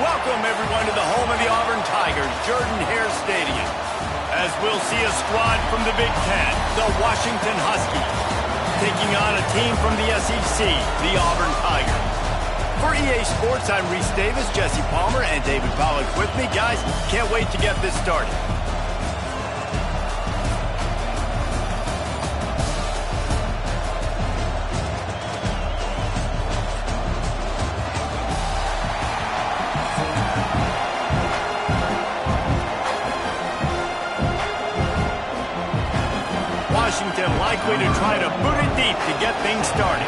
Welcome, everyone, to the home of the Auburn Tigers, Jordan-Hare Stadium, as we'll see a squad from the Big Ten, the Washington Huskies, taking on a team from the SEC, the Auburn Tigers. For EA Sports, I'm Reese Davis, Jesse Palmer, and David Pollack with me. Guys, can't wait to get this started. Washington likely to try to boot it deep to get things started.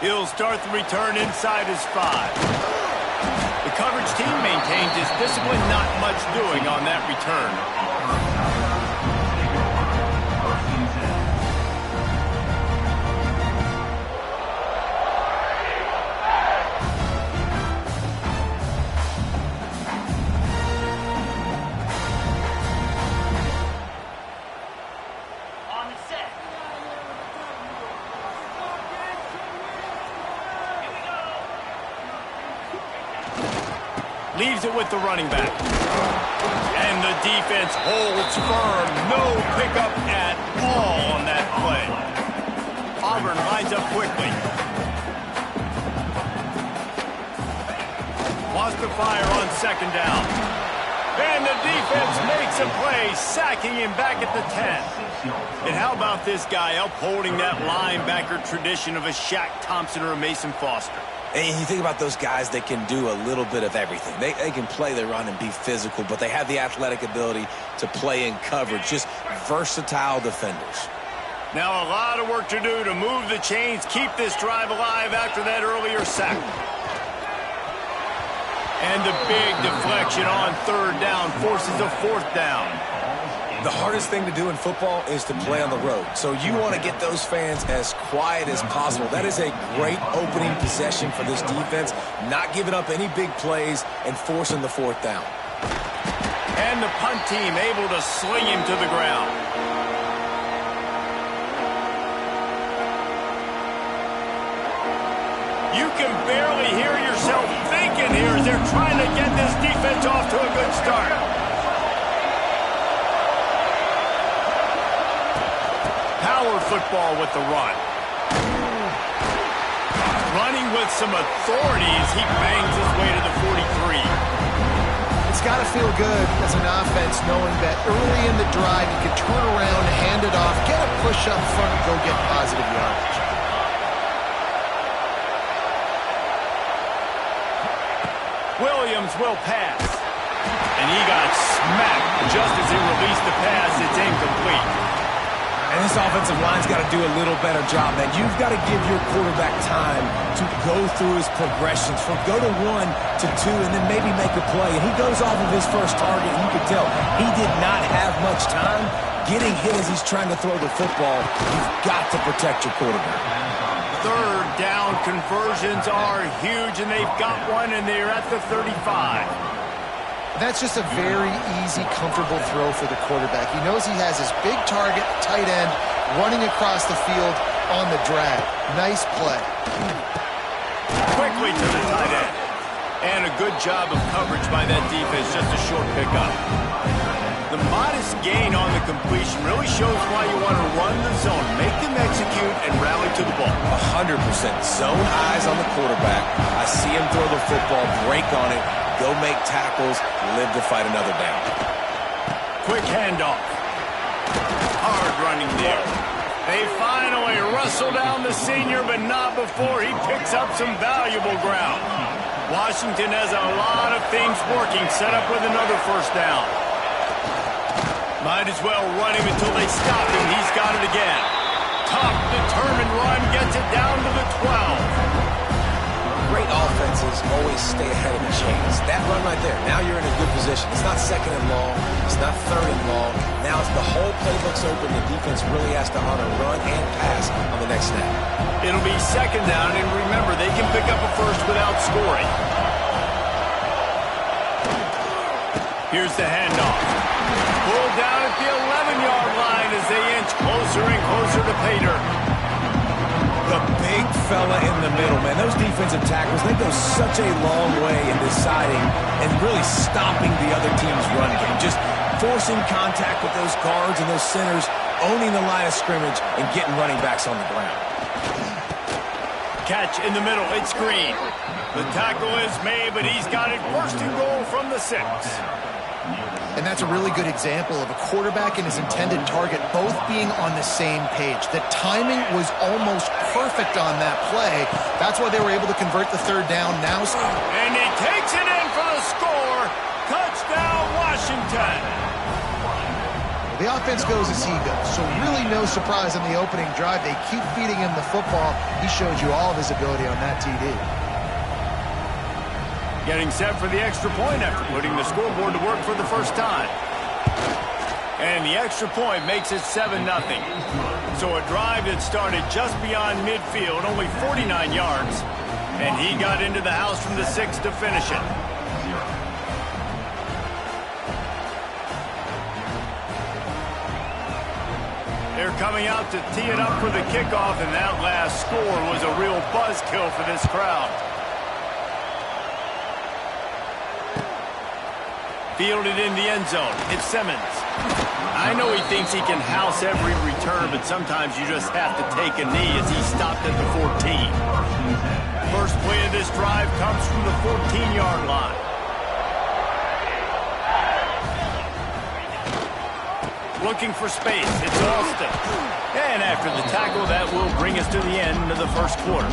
He'll start the return inside his 5. The coverage team maintains his discipline, not much doing on that return. Leaves it with the running back. And the defense holds firm. No pickup at all on that play. Auburn lines up quickly. Wants to fire on second down. And the defense makes a play, sacking him back at the 10. And how about this guy upholding that linebacker tradition of a Shaq Thompson or a Mason Foster? And you think about those guys that can do a little bit of everything. They can play the run and be physical, but they have the athletic ability to play in coverage. Just versatile defenders. Now a lot of work to do to move the chains, keep this drive alive after that earlier sack. And the big deflection on third down forces a fourth down. The hardest thing to do in football is to play on the road. So you want to get those fans as quiet as possible. That is a great opening possession for this defense, not giving up any big plays and forcing the fourth down. And the punt team able to sling him to the ground. You can barely hear yourself thinking here as they're trying to get this defense off to a good start. Power football with the run. Running with some authority as he bangs his way to the 43. It's got to feel good as an offense knowing that early in the drive you can turn around, hand it off, get a push up front, and go get positive yardage. Williams will pass. And he got smacked just as he released the pass. It's incomplete. And this offensive line's got to do a little better job, man. You've got to give your quarterback time to go through his progressions, from go to 1 to 2, and then maybe make a play. And he goes off of his first target, and you can tell he did not have much time getting hit as he's trying to throw the football. You've got to protect your quarterback. Third down conversions are huge, and they've got one, and they're at the 35. That's just a very easy, comfortable throw for the quarterback. He knows he has his big target, tight end, running across the field on the drag. Nice play. Quickly to the tight end. And a good job of coverage by that defense, just a short pickup. The modest gain on the completion really shows why you want to run the zone, make them execute, and rally to the ball. 100% zone eyes on the quarterback. I see him throw the football, break on it, go make tackles, live to fight another down. Quick handoff. Hard running there. They finally wrestle down the senior, but not before he picks up some valuable ground. Washington has a lot of things working, set up with another first down. Might as well run him until they stop him. He's got it again. Tough, determined run, gets it down to the 12. Great offenses always stay ahead of the chains. That run right there, now you're in a good position. It's not second and long. It's not third and long. Now it's the whole playbook's open. The defense really has to honor run and pass on the next snap. It'll be second down, and remember, they can pick up a first without scoring. Here's the handoff. Pulled down at the 11-yard line as they inch closer and closer to pay dirt. fella in the middle, man. Those defensive tackles, they go such a long way in deciding and really stopping the other team's run game. Just forcing contact with those guards and those centers, owning the line of scrimmage, and getting running backs on the ground. Catch in the middle. It's Green. The tackle is made, but he's got it first and goal from the 6. And that's a really good example of a quarterback and his intended target both being on the same page. The timing was almost perfect on that play. That's why they were able to convert the third down. Now, and he takes it in for the score. Touchdown, Washington. The offense goes as he goes, so really no surprise on the opening drive. They keep feeding him the football. He showed you all of his ability on that TD. Getting set for the extra point after putting the scoreboard to work for the first time. And the extra point makes it 7-0. So a drive that started just beyond midfield, only 49 yards, and he got into the house from the 6 to finish it. They're coming out to tee it up for the kickoff, and that last score was a real buzzkill for this crowd. Fielded in the end zone. It's Simmons. I know he thinks he can house every return, but sometimes you just have to take a knee as he stopped at the 14. First play of this drive comes from the 14-yard line. Looking for space. It's Austin. And after the tackle, that will bring us to the end of the first quarter.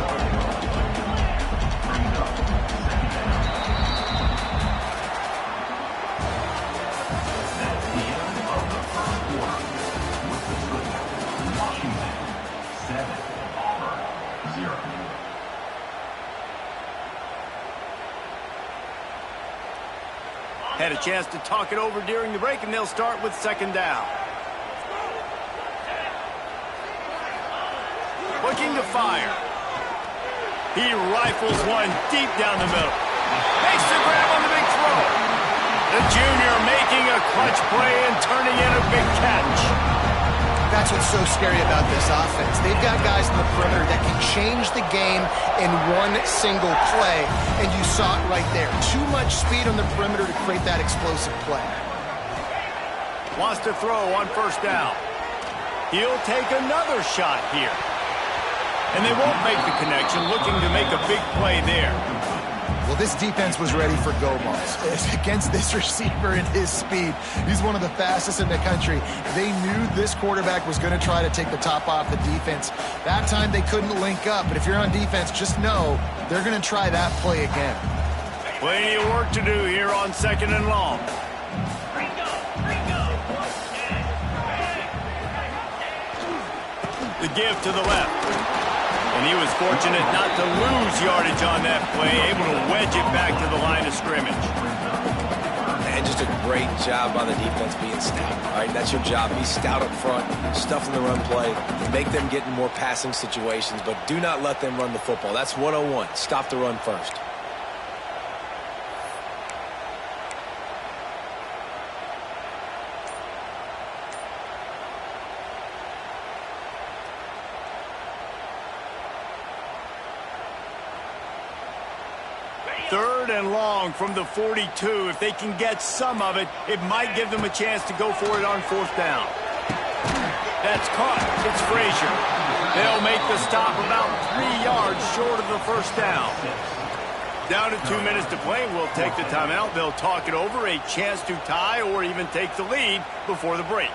Had a chance to talk it over during the break, and they'll start with second down. Looking to fire. He rifles one deep down the middle. Makes the grab on the big throw. The junior making a clutch play and turning in a big catch. That's what's so scary about this offense. They've got guys in the perimeter that can change the game in one single play, and you saw it right there. Too much speed on the perimeter to create that explosive play. Wants to throw on first down. He'll take another shot here. And they won't make the connection, looking to make a big play there. Well, this defense was ready for go-balls. Against this receiver and his speed, he's one of the fastest in the country. They knew this quarterback was going to try to take the top off the defense. That time they couldn't link up, but if you're on defense, just know they're going to try that play again. Plenty of work to do here on second and long. The give to the left. And he was fortunate not to lose yardage on that play, able to wedge it back to the line of scrimmage. And just a great job by the defense being stout. All right, that's your job. Be stout up front, stuff in the run play, make them get in more passing situations, but do not let them run the football. That's 101. Stop the run first. Third and long from the 42. If they can get some of it, it might give them a chance to go for it on fourth down. That's caught. It's Frazier. They'll make the stop about 3 yards short of the first down. Down to 2 minutes to play. We'll take the timeout. They'll talk it over. A chance to tie or even take the lead before the break.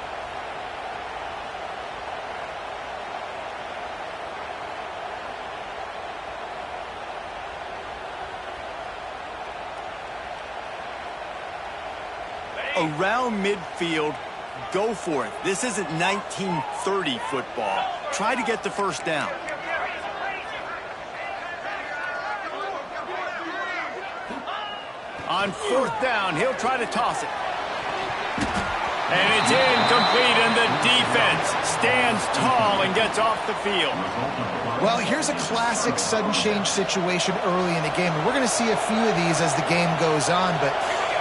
Around midfield, go for it. This isn't 1930 football. Try to get the first down. On fourth down, he'll try to toss it. And it's incomplete, and the defense stands tall and gets off the field. Well, here's a classic sudden change situation early in the game. And we're going to see a few of these as the game goes on, but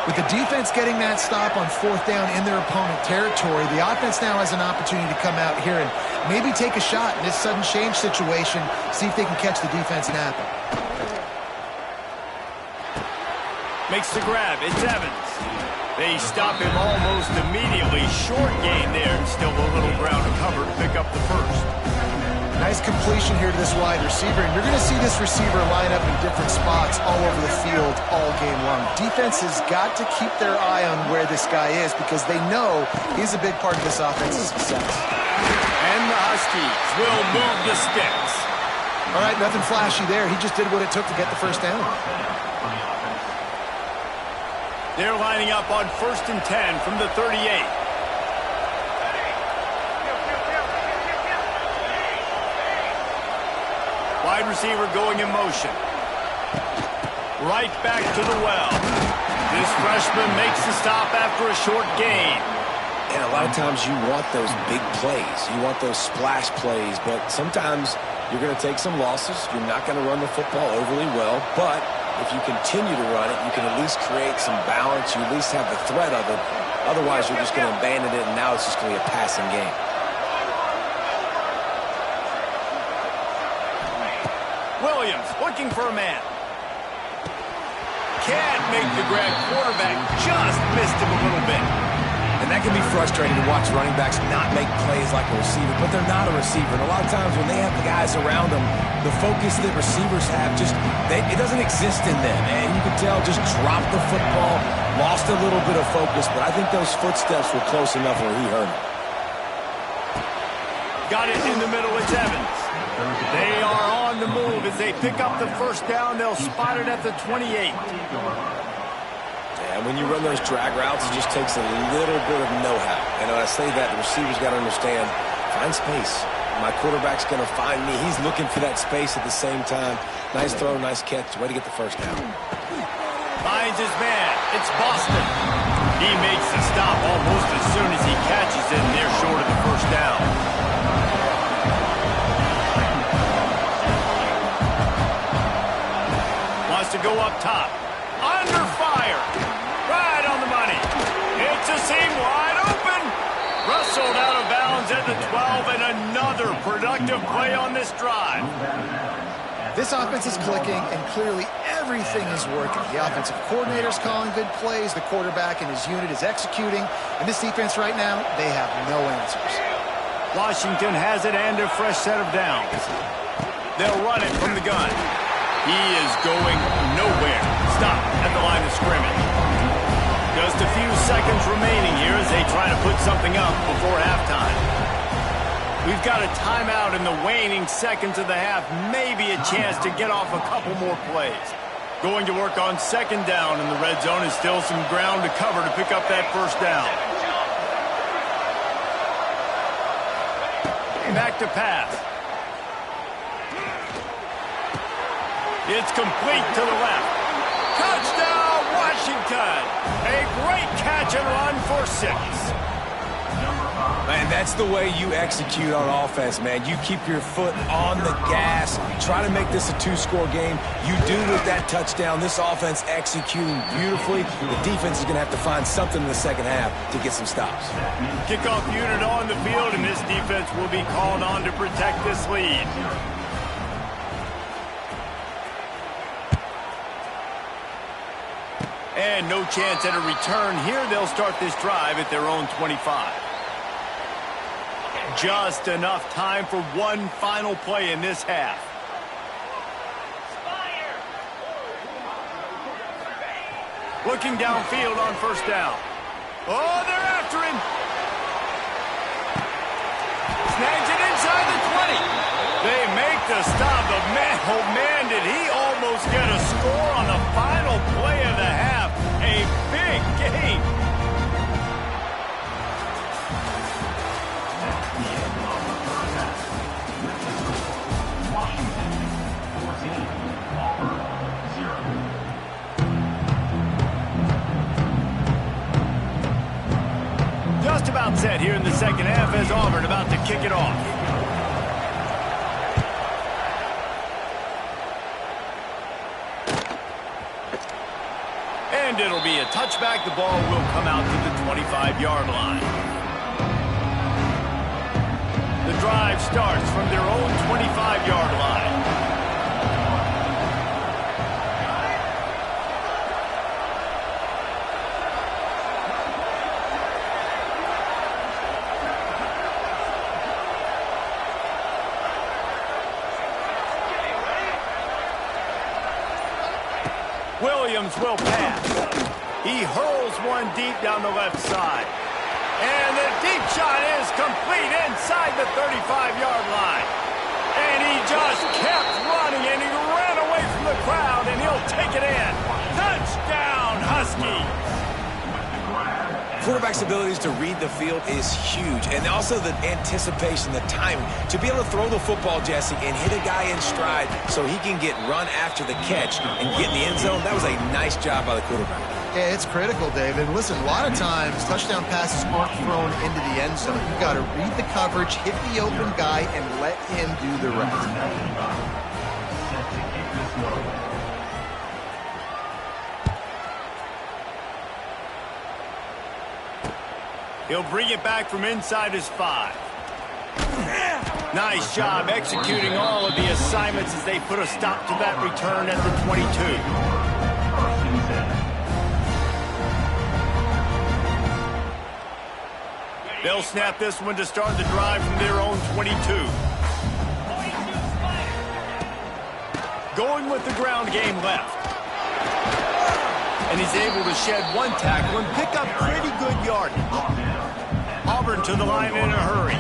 with the defense getting that stop on fourth down in their opponent territory, the offense now has an opportunity to come out here and maybe take a shot in this sudden change situation, see if they can catch the defense napping. Makes the grab. It's Evans. They stop him almost immediately. Short gain there, and still a little ground to cover to pick up the first. Nice completion here to this wide receiver, and you're going to see this receiver line up in different spots all over the field all game long. Defense has got to keep their eye on where this guy is because they know he's a big part of this offense's success. And the Huskies will move the sticks. All right, nothing flashy there. He just did what it took to get the first down. They're lining up on 1st and 10 from the 38. Wide receiver going in motion. Right back to the well. This freshman makes the stop after a short gain. And a lot of times you want those big plays. You want those splash plays, but sometimes you're going to take some losses. You're not going to run the football overly well, but if you continue to run it, you can at least create some balance. You at least have the threat of it. Otherwise, you're just going to abandon it, and now it's just going to be a passing game. Williams looking for a man. Can't make the grab. Quarterback just missed him a little bit. And that can be frustrating to watch running backs not make plays like a receiver, but they're not a receiver. And a lot of times when they have the guys around them, the focus that receivers have it doesn't exist in them. And you can tell just dropped the football, lost a little bit of focus, but I think those footsteps were close enough where he heard it. Got it in the middle. It's Evans. They are on the move as they pick up the first down. They'll spot it at the 28. And when you run those drag routes, it just takes a little bit of know-how. And when I say that, the receiver's got to understand, find space. My quarterback's going to find me. He's looking for that space at the same time. Nice throw, nice catch. Way to get the first down. Finds his man. It's Boston. He makes the stop almost as soon as he catches it, and they're short of the first down. Wants to go up top. Under fire. Right on the money. It's a seam wide open. Rustled out of bounds at the 12, and another productive play on this drive. This offense is clicking, and clearly everything is working. The offensive coordinator's calling good plays. The quarterback and his unit is executing. And this defense right now, they have no answers. Washington has it and a fresh set of downs. They'll run it from the gun. He is going nowhere. Stop at the line of scrimmage. Just a few seconds remaining here as they try to put something up before halftime. We've got a timeout in the waning seconds of the half. Maybe a chance to get off a couple more plays. Going to work on 2nd down in the red zone is still some ground to cover to pick up that first down. Back to pass. It's complete to the left. Touchdown, Washington! A great catch and run for 6. Man, that's the way you execute on offense, man. You keep your foot on the gas. Try to make this a 2-score game. You do with that touchdown. This offense executing beautifully. The defense is going to have to find something in the second half to get some stops. Kickoff unit on the field, and this defense will be called on to protect this lead. And no chance at a return here. They'll start this drive at their own 25. Just enough time for one final play in this half. Looking downfield on 1st down. Oh, they're after him. Snags it inside the 20. They make the stop, but man, oh man, did he almost get a score on the final play of the half. A big game. Just about set here in the second half as Auburn about to kick it off. And it'll be a touchback. The ball will come out to the 25-yard line. The drive starts from their own 25-yard line. Williams will pass. He hurls one deep down the left side. And the deep shot is complete inside the 35-yard line. And he just kept running, and he ran away from the crowd, and he'll take it in. Touchdown, Huskies! Quarterback's abilities to read the field is huge, and also the anticipation, the timing. To be able to throw the football, Jesse, and hit a guy in stride so he can get run after the catch and get in the end zone, that was a nice job by the quarterback. Yeah, it's critical, David. Listen, a lot of times, touchdown passes aren't thrown into the end zone. You've got to read the coverage, hit the open guy, and let him do the rest. He'll bring it back from inside his 5. Nice job executing all of the assignments as they put a stop to that return at the 22. They'll snap this one to start the drive from their own 22. Going with the ground game left. And he's able to shed one tackle and pick up pretty good yardage. Auburn to the line in a hurry.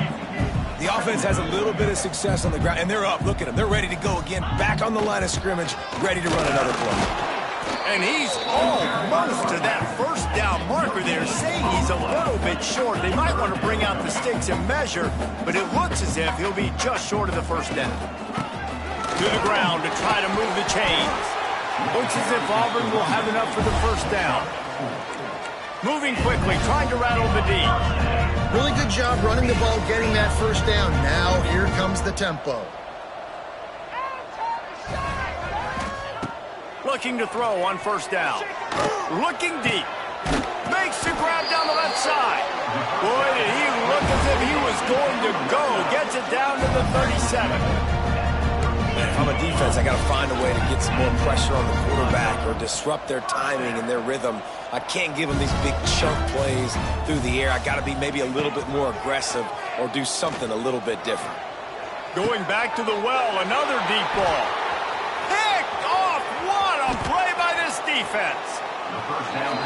The offense has a little bit of success on the ground, and they're up. Look at them. They're ready to go again. Back on the line of scrimmage, ready to run another play. And he's almost to that first down marker there, saying he's a little bit short. They might want to bring out the sticks and measure, but it looks as if he'll be just short of the first down. To the ground to try to move the chains. Looks as if Auburn will have enough for the first down. Moving quickly, trying to rattle the D. Really good job running the ball, getting that first down. Now here comes the tempo. Looking to throw on first down. Looking deep. Makes the grab down the left side. Boy, did he look as if he was going to go. Gets it down to the 37. Man, if I'm a defense, I got to find a way to get some more pressure on the quarterback or disrupt their timing and their rhythm. I can't give them these big chunk plays through the air. I got to be maybe a little bit more aggressive or do something a little bit different. Going back to the well, another deep ball. Picked off. What a play by this defense.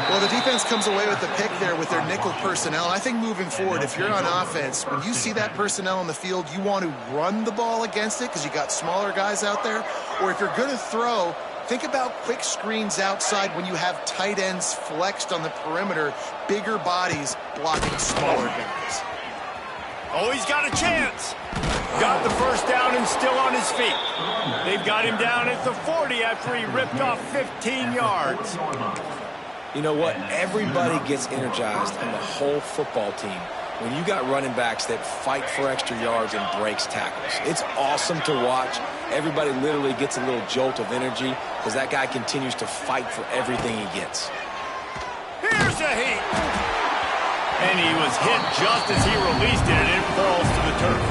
Well, the defense comes away with the pick there with their nickel personnel. I think moving forward, if you're on offense, when you see that personnel on the field, you want to run the ball against it because you got smaller guys out there. Or if you're going to throw, think about quick screens outside when you have tight ends flexed on the perimeter, bigger bodies blocking smaller guys. Oh, he's got a chance. Got the first down and still on his feet. They've got him down at the 40 after he ripped off 15 yards. You know what? Everybody gets energized on the whole football team when you got running backs that fight for extra yards and breaks tackles. It's awesome to watch. Everybody literally gets a little jolt of energy because that guy continues to fight for everything he gets. Here's a heat. And he was hit just as he released it, and it falls to the turf.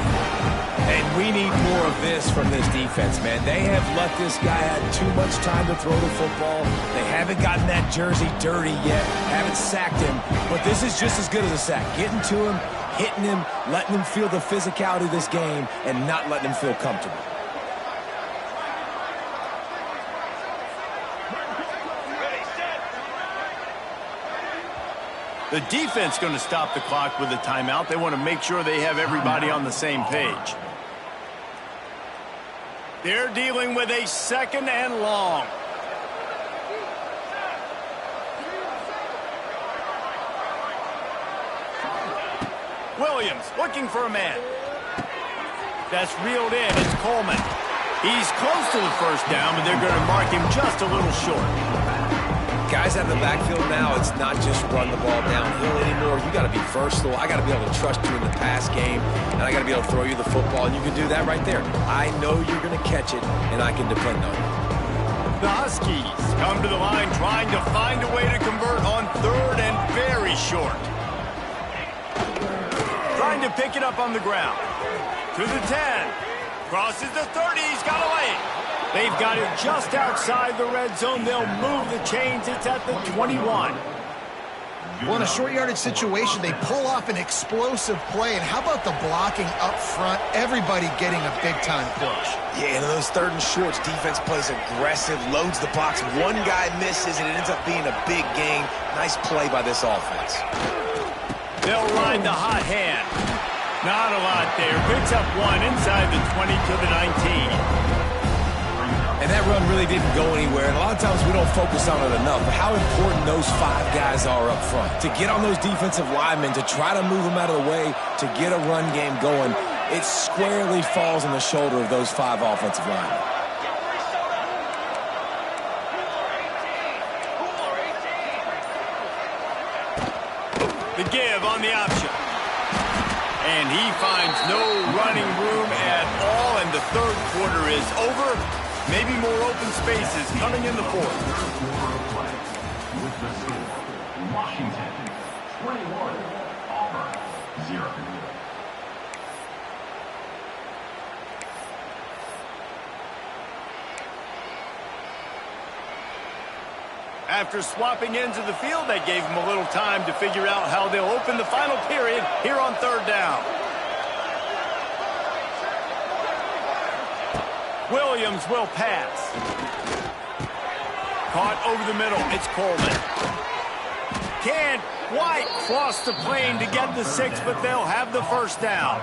And we need more of this from this defense, man. They have let this guy have too much time to throw the football. They haven't gotten that jersey dirty yet, haven't sacked him. But this is just as good as a sack. Getting to him, hitting him, letting him feel the physicality of this game, and not letting him feel comfortable. The defense going to stop the clock with a timeout. They want to make sure they have everybody on the same page. They're dealing with a second and long. Williams looking for a man. That's reeled in. It's Coleman. He's close to the first down, but they're going to mark him just a little short. Guys out of the backfield now, it's not just run the ball downhill anymore. You got to be versatile. I got to be able to trust you in the pass game, and I got to be able to throw you the football, and you can do that right there. I know you're going to catch it, and I can depend on it. The Huskies come to the line trying to find a way to convert on third and very short. Trying to pick it up on the ground. To the 10. Crosses the 30. He's got a lane. They've got it just outside the red zone. They'll move the chains. It's at the 21. Well, in a short yardage situation, they pull off an explosive play. And how about the blocking up front? Everybody getting a big-time push. Yeah, and those third and shorts, defense plays aggressive, loads the box. One guy misses, and it ends up being a big gain. Nice play by this offense. They'll ride the hot hand. Not a lot there. Picks up one inside the 20 to the 19. And that run really didn't go anywhere. And a lot of times we don't focus on it enough. But how important those 5 guys are up front. To get on those defensive linemen, to try to move them out of the way, to get a run game going, it squarely falls on the shoulder of those 5 offensive linemen. The give on the option. And he finds no running room at all, and the third quarter is over. Maybe more open spaces coming in the fourth. With the score, Washington 21, Auburn 0. After swapping ends of the field, that gave them a little time to figure out how they'll open the final period here on third down. Williams will pass. Caught over the middle. It's Coleman. Can't quite cross the plane to get the 6, but they'll have the first down.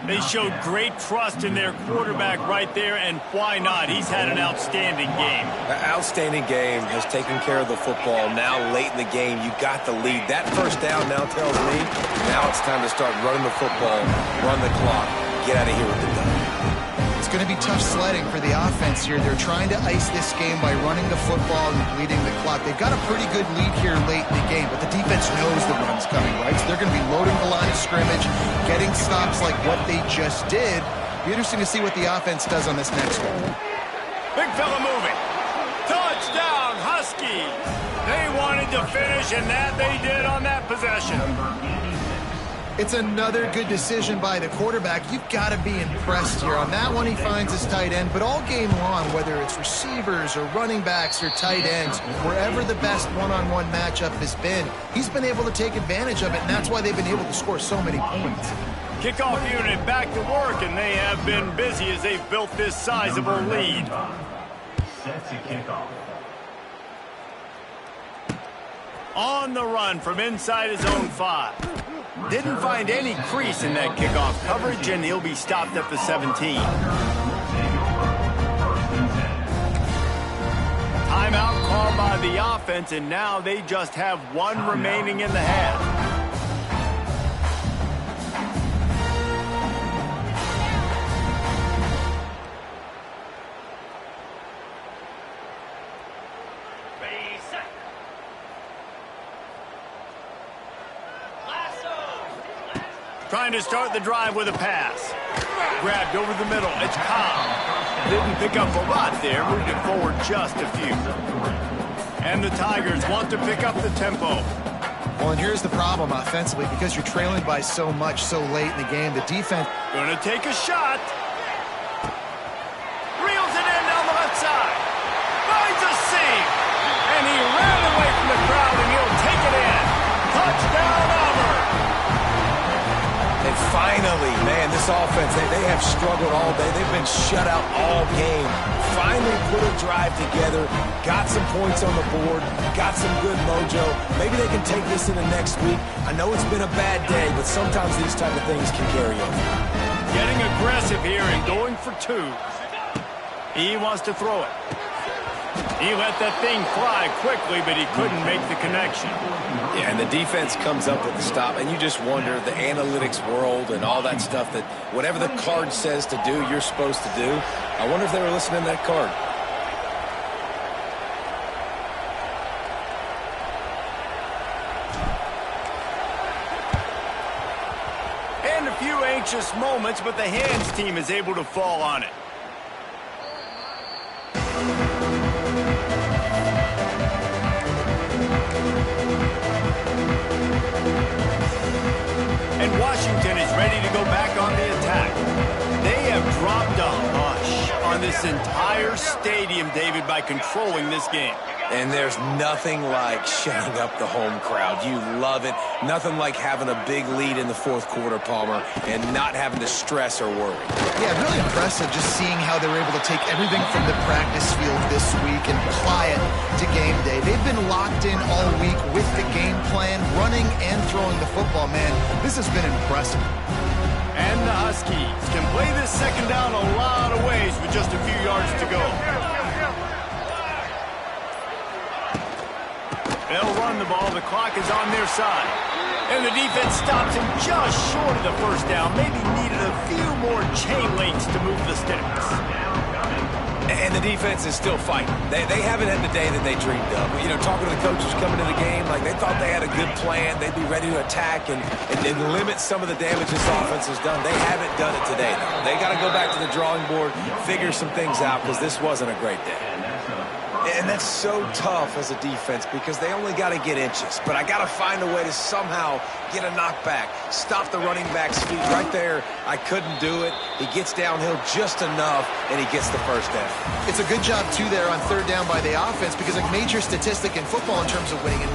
They showed great trust in their quarterback right there, and why not? He's had an outstanding game. An outstanding game, has taken care of the football. Now late in the game, you got the lead. That first down now tells me now it's time to start running the football, run the clock, get out of here with the dub. It's going to be tough sledding for the offense here. They're trying to ice this game by running the football and bleeding the clock. They've got a pretty good lead here late in the game, but the defense knows the run's coming, right? So they're going to be loading the line of scrimmage, getting stops like what they just did. Be interesting to see what the offense does on this next one. Big fella moving. Touchdown, Huskies. They wanted to finish, and that they did on that possession. It's another good decision by the quarterback. You've got to be impressed here. On that one, he finds his tight end. But all game long, whether it's receivers or running backs or tight ends, wherever the best one-on-one matchup has been, he's been able to take advantage of it, and that's why they've been able to score so many points. Kickoff unit back to work, and they have been busy as they've built this sizable lead. Set to kickoff. On the run from inside his own 5. Didn't find any crease in that kickoff coverage, and he'll be stopped at the 17. Timeout called by the offense, and now they just have one remaining in the half. Trying to start the drive with a pass. Grabbed over the middle. It's Cobb. Didn't pick up a lot there. Moved it forward just a few. And the Tigers want to pick up the tempo. Well, and here's the problem offensively. Because you're trailing by so much so late in the game, the defense... Gonna take a shot. Reels it in down the left side. Finds a seam. And he ran away from the crowd, and he'll take it in. Touchdown, Auburn. And finally, man, this offense, they have struggled all day. They've been shut out all game. Finally put a drive together, got some points on the board, got some good mojo. Maybe they can take this into next week. I know it's been a bad day, but sometimes these type of things can carry over. Getting aggressive here and going for 2. He wants to throw it. He let that thing fly quickly, but he couldn't make the connection. Yeah, and the defense comes up with the stop, and you just wonder, the analytics world and all that stuff, that whatever the card says to do, you're supposed to do. I wonder if they were listening to that card. And a few anxious moments, but the hands team is able to fall on it. And Washington is ready to go back on the attack. this entire stadium, David, by controlling this game. And there's nothing like shutting up the home crowd. You love it. Nothing like having a big lead in the fourth quarter, Palmer, and not having to stress or worry. Yeah, really impressive just seeing how they were able to take everything from the practice field this week and apply it to game day. They've been locked in all week with the game plan, running and throwing the football. Man, this has been impressive. And the Huskies can play this second down a lot of ways with just a few yards to go. They'll run the ball. The clock is on their side. And the defense stops him just short of the first down. Maybe needed a few more chain links to move the sticks. And the defense is still fighting. They haven't had the day that they dreamed of. You know, talking to the coaches coming into the game, like they thought they had a good plan. They'd be ready to attack and limit some of the damage this offense has done. They haven't done it today, though. They got to go back to the drawing board, figure some things out, because this wasn't a great day. And that's so tough as a defense because they only got to get inches. But I got to find a way to somehow get a knockback, stop the running back's feet. Right there, I couldn't do it. He gets downhill just enough, and he gets the first down. It's a good job, too, there on third down by the offense because a major statistic in football in terms of winning and